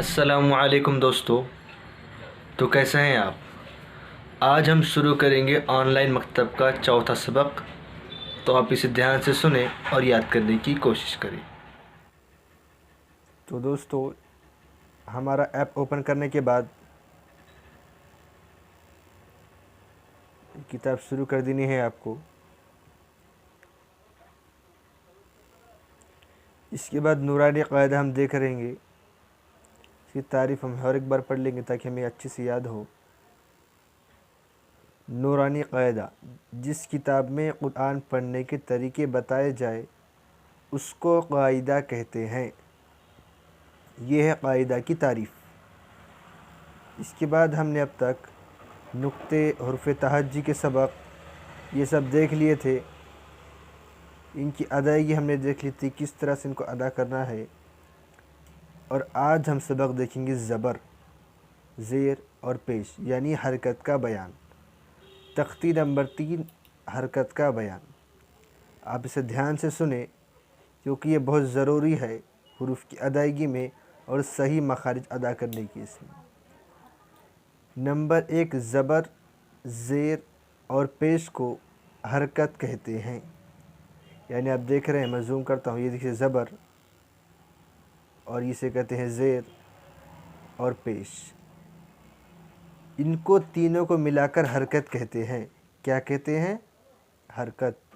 السلام علیکم دوستو، تو کیسے ہیں آپ؟ آج ہم شروع کریں گے آن لائن مکتب کا چوتھا سبق، تو آپ اسے دھیان سے سنیں اور یاد کرنے کی کوشش کریں۔ تو دوستو، ہمارا ایپ اوپن کرنے کے بعد کتاب شروع کر دینی ہے آپ کو۔ اس کے بعد نورانی قاعدہ ہم دیکھ رہیں گے، اس کی تعریف ہم ہر ایک بار پڑھ لیں گے تاکہ ہمیں اچھے سے یاد ہو۔ نورانی قاعدہ: جس کتاب میں قرآن پڑھنے کے طریقے بتائے جائے اس کو قاعدہ کہتے ہیں۔ یہ ہے قاعدہ کی تعریف۔ اس کے بعد ہم نے اب تک نقطے، حروف تہجی کے سبق یہ سب دیکھ لیے تھے۔ ان کی ادائیگی ہم نے دیکھ لی تھی، کس طرح سے ان کو ادا کرنا ہے۔ اور آج ہم سبق دیکھیں گے زبر، زیر اور پیش، یعنی حرکت کا بیان۔ تختی نمبر 3، حرکت کا بیان۔ آپ اسے دھیان سے سنیں کیونکہ یہ بہت ضروری ہے حروف کی ادائیگی میں اور صحیح مخارج ادا کرنے کی اس میں۔ نمبر 1، زبر، زیر اور پیش کو حرکت کہتے ہیں۔ یعنی آپ دیکھ رہے ہیں، میں زوم کرتا ہوں، یہ دیکھیے زبر، اور اسے کہتے ہیں زیر اور پیش۔ ان کو تینوں کو ملا کر حرکت کہتے ہیں۔ کیا کہتے ہیں؟ حرکت۔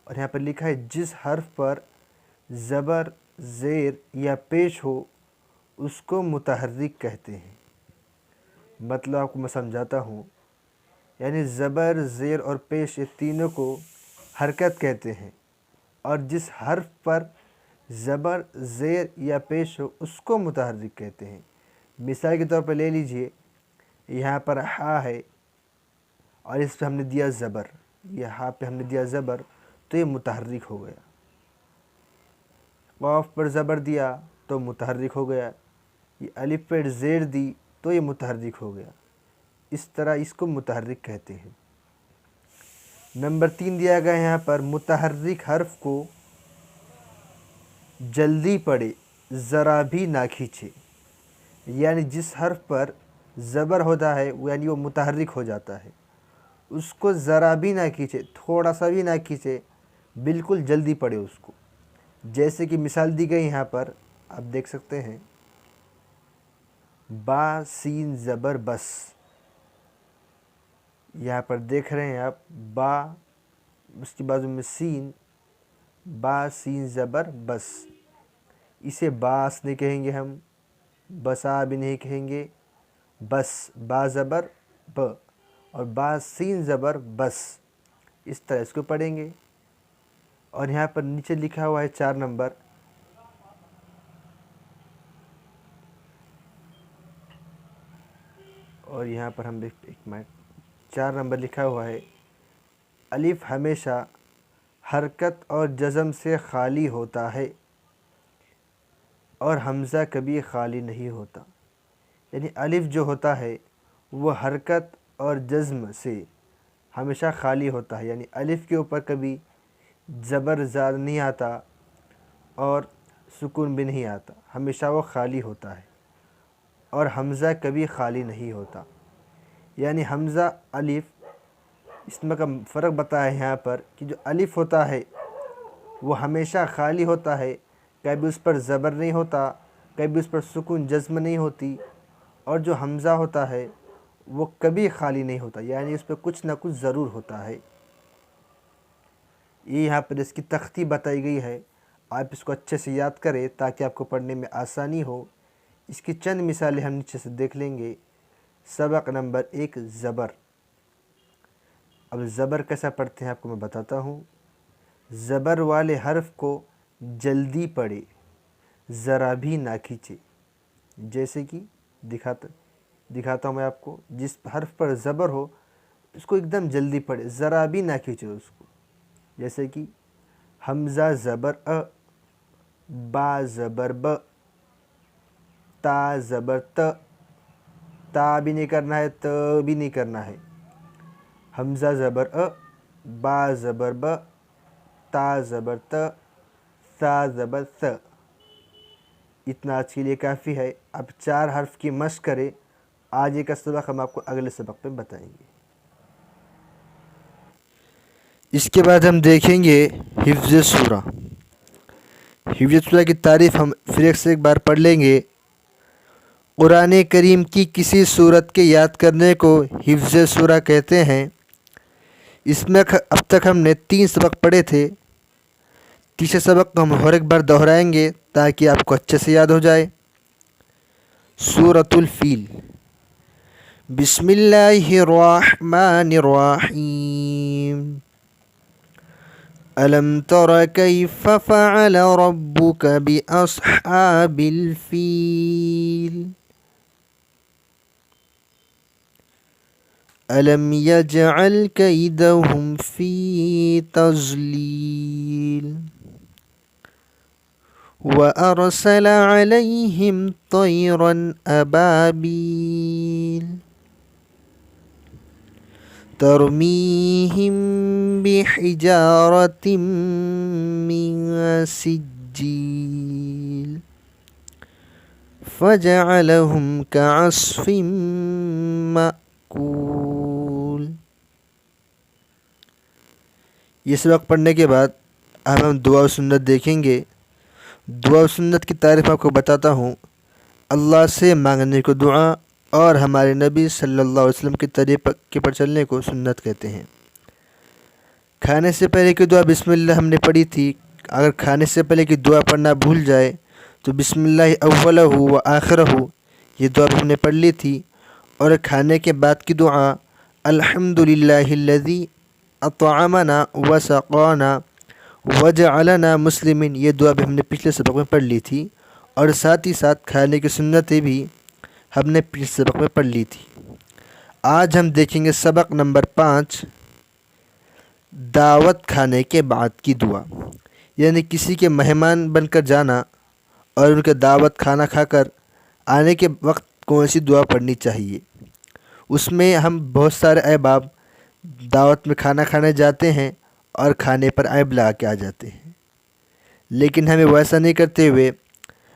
اور یہاں پر لکھا ہے جس حرف پر زبر، زیر یا پیش ہو اس کو متحرک کہتے ہیں۔ مطلب آپ کو میں سمجھاتا ہوں، یعنی زبر، زیر اور پیش، یہ تینوں کو حرکت کہتے ہیں، اور جس حرف پر زبر، زیر یا پیش ہو اس کو متحرک کہتے ہیں۔ مثال کے طور پر لے لیجئے، یہاں پر ہا ہے اور اس پہ ہم نے دیا زبر، یہ ہا پہ ہم نے دیا زبر تو یہ متحرک ہو گیا۔ قاف پر زبر دیا تو متحرک ہو گیا۔ یہ الف پر زیر دی تو یہ متحرک ہو گیا۔ اس طرح اس کو متحرک کہتے ہیں۔ نمبر 3 دیا گیا یہاں پر، متحرک حرف کو جلدی پڑھے، ذرا بھی نہ کھینچے۔ یعنی جس حرف پر زبر ہوتا ہے یعنی وہ متحرک ہو جاتا ہے، اس کو ذرا بھی نہ کھینچے، تھوڑا سا بھی نہ کھینچے، بالکل جلدی پڑھے اس کو۔ جیسے کہ مثال دی گئی یہاں پر آپ دیکھ سکتے ہیں، با سین زبر بس۔ یہاں پر دیکھ رہے ہیں آپ، با، اس کے بازو میں سین، با سین زبر بس۔ اسے باس نہیں کہیں گے ہم، بسا بھی نہیں کہیں گے، بس، با زبر ب اور با سین زبر بس، اس طرح اس کو پڑھیں گے۔ اور یہاں پر نیچے لکھا ہوا ہے 4 نمبر، اور یہاں پر ہم ایک منٹ 4 نمبر لکھا ہوا ہے، الف ہمیشہ حرکت اور جزم سے خالی ہوتا ہے اور حمزہ کبھی خالی نہیں ہوتا۔ یعنی الف جو ہوتا ہے وہ حرکت اور جزم سے ہمیشہ خالی ہوتا ہے، یعنی الف کے اوپر کبھی زبر زاد نہیں آتا اور سکون بھی نہیں آتا، ہمیشہ وہ خالی ہوتا ہے۔ اور حمزہ کبھی خالی نہیں ہوتا، یعنی حمزہ، الف، اس میں کا فرق بتایا ہے یہاں پر کہ جو الف ہوتا ہے وہ ہمیشہ خالی ہوتا ہے، کبھی اس پر زبر نہیں ہوتا، کبھی اس پر سکون جزم نہیں ہوتی، اور جو حمزہ ہوتا ہے وہ کبھی خالی نہیں ہوتا، یعنی اس پہ کچھ نہ کچھ ضرور ہوتا ہے۔ یہ یہاں پر اس کی تختی بتائی گئی ہے، آپ اس کو اچھے سے یاد کریں تاکہ آپ کو پڑھنے میں آسانی ہو۔ اس کی چند مثالیں ہم نیچے سے دیکھ لیں گے۔ سبق نمبر 1، زبر۔ اب زبر کیسا پڑھتے ہیں آپ کو میں بتاتا ہوں۔ زبر والے حرف کو جلدی پڑھے، ذرا بھی نہ کھینچے۔ جیسے کہ دکھاتا ہوں میں آپ کو، جس حرف پر زبر ہو اس کو ایک دم جلدی پڑھے، ذرا بھی نہ کھینچے اس کو۔ جیسے کہ حمزہ زبر ا، با زبر ب، تا زبر ت، تا بھی نہیں کرنا ہے، ت بھی نہیں کرنا ہے۔ حمزہ زبر ا، با زبر ب، تا زبر ت، ثا زبر ث۔ اتنا آج کے لیے کافی ہے. اب 4 حرف کی مشق کریں. آج کا سبق ہم آپ کو اگلے سبق میں بتائیں گے. اس کے بعد ہم دیکھیں گے حفظ سورہ. حفظ سورہ کی تعریف ہم پھر ایک بار پڑھ لیں گے. قرآن کریم کی کسی صورت کے یاد کرنے کو حفظ سورہ کہتے ہیں. اس میں اب تک ہم نے 3 سبق پڑھے تھے. تیسرے سبق کو ہم اور ایک بار دہرائیں گے تاکہ آپ کو اچھے سے یاد ہو جائے. سورۃ الفیل. بسم اللہ الرحمن الرحیم. ألم تر كيف فعل ربك بأصحاب الفيل ألم يجعل كيدهم في تضليل وأرسل عليهم طيرا أبابيل ترميهم بحجارة من سجيل فجعلهم كعصف مأكول. یہ سبق پڑھنے کے بعد اب ہم دعا و سنت دیکھیں گے. دعا و سنت کی تعریف آپ کو بتاتا ہوں. اللہ سے مانگنے کو دعا اور ہمارے نبی صلی اللہ علیہ وسلم کے طریقے پر چلنے کو سنت کہتے ہیں. کھانے سے پہلے کی دعا بسم اللہ ہم نے پڑھی تھی. اگر کھانے سے پہلے کی دعا پڑھنا بھول جائے تو بسم اللہ اولہ و آخرہ یہ دعا ہم نے پڑھ لی تھی. اور کھانے کے بعد کی دعا الحمدللہ الذی اطعمنا وسقانا وجعلنا مسلمین یہ دعا بھی ہم نے پچھلے سبق میں پڑھ لی تھی. اور ساتھ ہی ساتھ کھانے کی سنتیں بھی ہم نے پچھلے سبق میں پڑھ لی تھی. آج ہم دیکھیں گے سبق نمبر 5 دعوت کھانے کے بعد کی دعا. یعنی کسی کے مہمان بن کر جانا اور ان کے دعوت کھانا کھا کر آنے کے وقت کون سی دعا پڑھنی چاہیے. اس میں ہم بہت سارے احباب دعوت میں کھانا کھانے جاتے ہیں اور کھانے پر عیب لگا کے آ جاتے ہیں. لیکن ہمیں ویسا نہیں کرتے ہوئے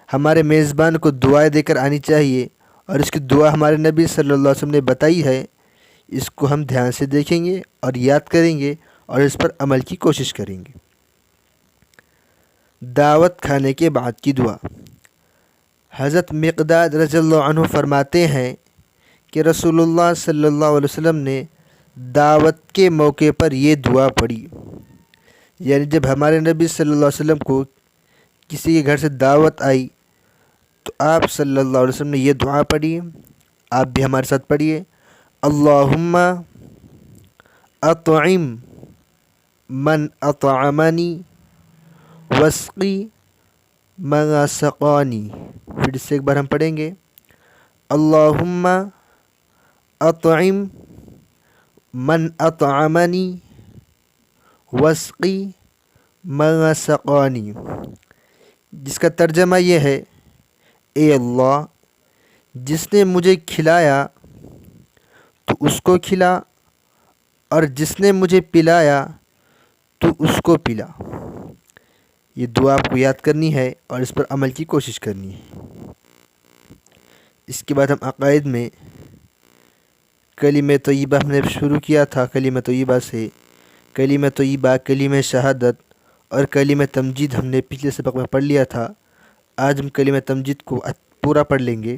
ہمارے میزبان کو دعائیں دے کر آنی چاہیے. اور اس کی دعا ہمارے نبی صلی اللہ علیہ وسلم نے بتائی ہے. اس کو ہم دھیان سے دیکھیں گے اور یاد کریں گے اور اس پر عمل کی کوشش کریں گے. دعوت کھانے کے بعد کی دعا. حضرت مقداد رضی اللہ عنہ فرماتے ہیں کہ رسول اللہ صلی اللہ علیہ وسلم نے دعوت کے موقع پر یہ دعا پڑھی. یعنی جب ہمارے نبی صلی اللہ علیہ وسلم کو کسی کے گھر سے دعوت آئی تو آپ صلی اللہ علیہ وسلم نے یہ دعا پڑھی. آپ بھی ہمارے ساتھ پڑھیے. اللہم اطعم من اطعمنی واسقی من سقانی. پھر اس سے ایک بار ہم پڑھیں گے. اللہم اطعم من اطعمنی واسقی من سقانی. جس کا ترجمہ یہ ہے اے اللہ جس نے مجھے کھلایا تو اس کو کھلا اور جس نے مجھے پلایا تو اس کو پلا. یہ دعا آپ کو یاد کرنی ہے اور اس پر عمل کی کوشش کرنی ہے. اس کے بعد ہم عقائد میں کلمہ طیبہ ہم نے شروع کیا تھا. کلمہ طیبہ سے کلمہ طیبہ کلمہ شہادت اور کلمہ تمجید ہم نے پچھلے سبق میں پڑھ لیا تھا. آج ہم کلمہ تمجید کو پورا پڑھ لیں گے.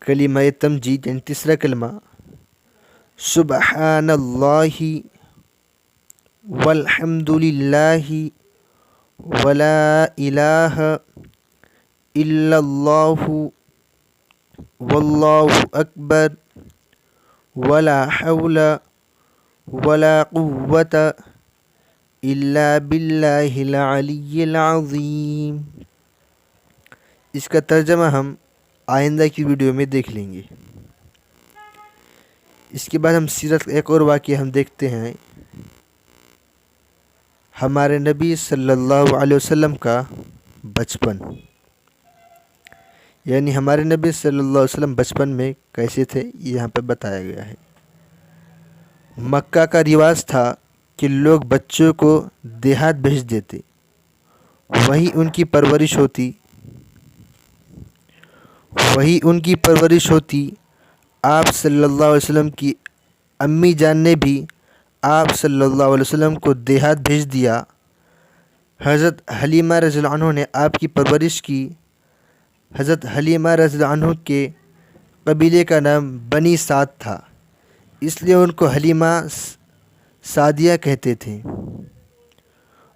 کلمہ تمجید یعنی تیسرا کلمہ سبحان اللہ والحمد للہ ولا الہ الا اللہ واللہ اکبر ولا حول ولا قوة الا باللہ العلی العظیم. اس کا ترجمہ ہم آئندہ کی ویڈیو میں دیکھ لیں گے. اس کے بعد ہم سیرت ایک اور واقعہ ہم دیکھتے ہیں. ہمارے نبی صلی اللہ علیہ وسلم کا بچپن. یعنی ہمارے نبی صلی اللہ علیہ وسلم بچپن میں کیسے تھے یہ یہاں پہ بتایا گیا ہے. مکہ کا رواج تھا کہ لوگ بچوں کو دیہات بھیج دیتے. وہیں ان کی پرورش ہوتی وہی ان کی پرورش ہوتی۔ آپ صلی اللہ علیہ وسلم کی امی جان نے بھی آپ صلی اللہ علیہ وسلم کو دیہات بھیج دیا۔ حضرت حلیمہ رضی اللہ عنہ نے آپ کی پرورش کی۔ حضرت حلیمہ رضی اللہ عنہ کے قبیلے کا نام بنی سعد تھا، اس لیے ان کو حلیمہ سعدیہ کہتے تھے۔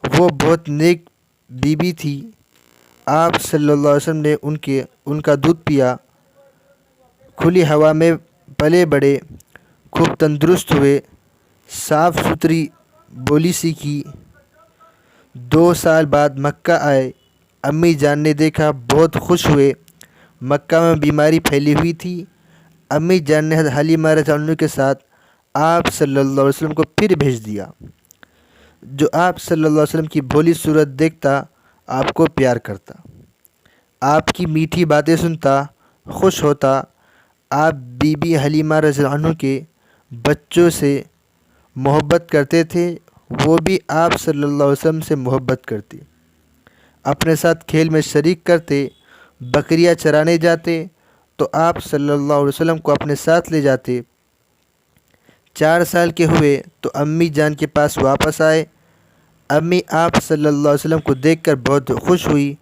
وہ بہت نیک بی بی تھی۔ آپ صلی اللہ علیہ وسلم نے ان کا دودھ پیا، کھلی ہوا میں پلے بڑھے، خوب تندرست ہوئے، صاف ستھری بولی سیکھی۔ 2 سال بعد مکہ آئے۔ امی جان نے دیکھا، بہت خوش ہوئے۔ مکہ میں بیماری پھیلی ہوئی تھی۔ امی جان نے حضرت حلیمہ رضی اللہ عنہ کے ساتھ آپ صلی اللہ علیہ وسلم کو پھر بھیج دیا، جو آپ صلی اللہ علیہ وسلم کی بھولی صورت دیکھتا آپ کو پیار کرتا، آپ کی میٹھی باتیں سنتا، خوش ہوتا۔ آپ بی بی حلیمہ رضی اللہ عنہ کے بچوں سے محبت کرتے تھے، وہ بھی آپ صلی اللہ علیہ وسلم سے محبت کرتے، اپنے ساتھ کھیل میں شریک کرتے۔ بکریاں چرانے جاتے تو آپ صلی اللہ علیہ وسلم کو اپنے ساتھ لے جاتے۔ 4 سال کے ہوئے تو امی جان کے پاس واپس آئے۔ امی آپ صلی اللہ علیہ وسلم کو دیکھ کر بہت خوش ہوئی،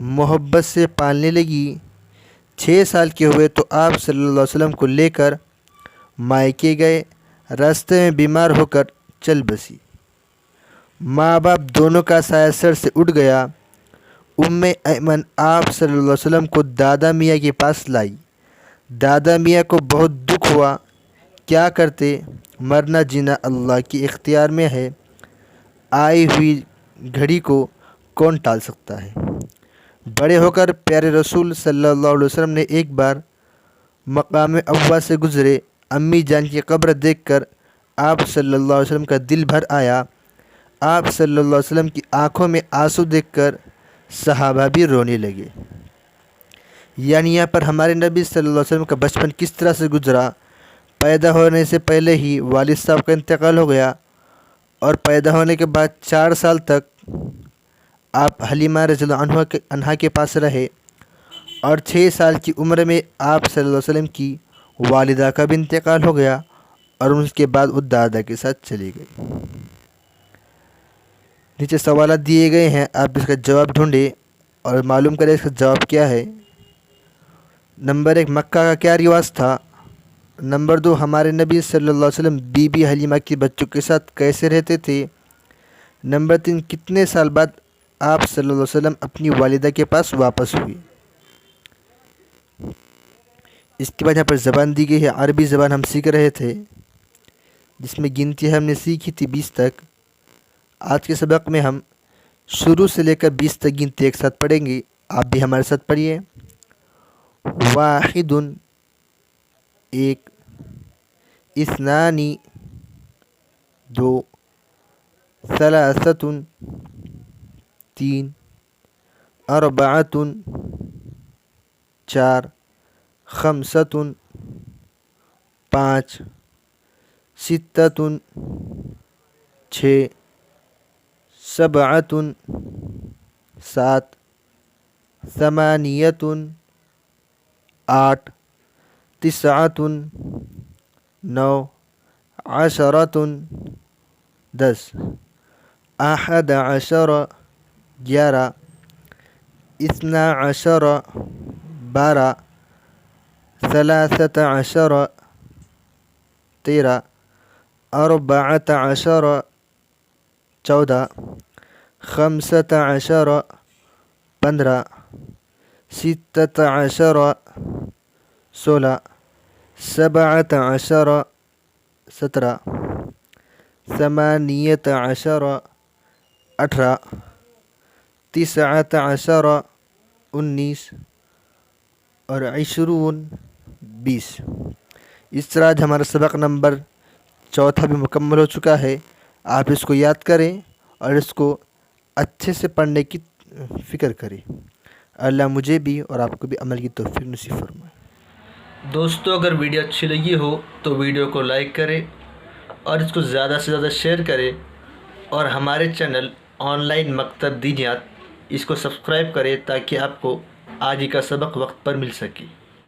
محبت سے پالنے لگی۔ 6 سال کے ہوئے تو آپ صلی اللہ علیہ وسلم کو لے کر مائکے گئے۔ راستے میں بیمار ہو کر چل بسی۔ ماں باپ دونوں کا سایہ سر سے اٹھ گیا۔ ام ایمن آپ صلی اللہ علیہ وسلم کو دادا میاں کے پاس لائی۔ دادا میاں کو بہت دکھ ہوا، کیا کرتے، مرنا جینا اللہ کے اختیار میں ہے، آئی ہوئی گھڑی کو کون ٹال سکتا ہے۔ بڑے ہو کر پیارے رسول صلی اللہ علیہ وسلم نے ایک بار مقام ابوا سے گزرے۔ امی جان کی قبر دیکھ کر آپ صلی اللہ علیہ وسلم کا دل بھر آیا۔ آپ صلی اللہ علیہ وسلم کی آنکھوں میں آنسو دیکھ کر صحابہ بھی رونے لگے۔ یعنی یہاں پر ہمارے نبی صلی اللہ علیہ وسلم کا بچپن کس طرح سے گزرا۔ پیدا ہونے سے پہلے ہی والد صاحب کا انتقال ہو گیا، اور پیدا ہونے کے بعد 4 سال تک آپ حلیمہ رضی اللہ عنہا کے پاس رہے، اور 6 سال کی عمر میں آپ صلی اللہ علیہ وسلم کی والدہ کا بھی انتقال ہو گیا، اور اس کے بعد وہ دادا کے ساتھ چلی گئی۔ نیچے سوالات دیے گئے ہیں، آپ اس کا جواب ڈھونڈیں اور معلوم کریں اس کا جواب کیا ہے۔ نمبر 1، مکہ کا کیا رواج تھا؟ نمبر 2، ہمارے نبی صلی اللہ علیہ وسلم بی بی حلیمہ کے بچوں کے ساتھ کیسے رہتے تھے؟ نمبر 3، کتنے سال بعد آپ صلی اللہ علیہ وسلم اپنی والدہ کے پاس واپس ہوئے؟ اس کے بعد یہاں پر زبان دی گئی ہے۔ عربی زبان ہم سیکھ رہے تھے، جس میں گنتی ہم نے سیکھی تھی 20 تک۔ آج کے سبق میں ہم شروع سے لے کر 20 تک گنتی ایک ساتھ پڑھیں گے۔ آپ بھی ہمارے ساتھ پڑھیے۔ 1، 1، 2، 2، 3، 3، 4، 4، 5، 5، 6، 6، 7، 7، 8، 8، 9، 9، 10، 10، 11، 11، 12، 12، 13، 13، 14، 14، 15، 15، 16، 16، 17، 17، 18، 18، 19، 19، اور 20، 20۔ اس طرح آج ہمارا سبق نمبر 4 بھی مکمل ہو چکا ہے۔ آپ اس کو یاد کریں اور اس کو اچھے سے پڑھنے کی فکر کریں۔ اللہ مجھے بھی اور آپ کو بھی عمل کی توفیق نصیب فرمائے۔ دوستو، اگر ویڈیو اچھی لگی ہو تو ویڈیو کو لائک کریں اور اس کو زیادہ سے زیادہ شیئر کریں، اور ہمارے چینل آن لائن مکتب دینیات اس کو سبسکرائب کریں تاکہ آپ کو آج ہی کا سبق وقت پر مل سکے۔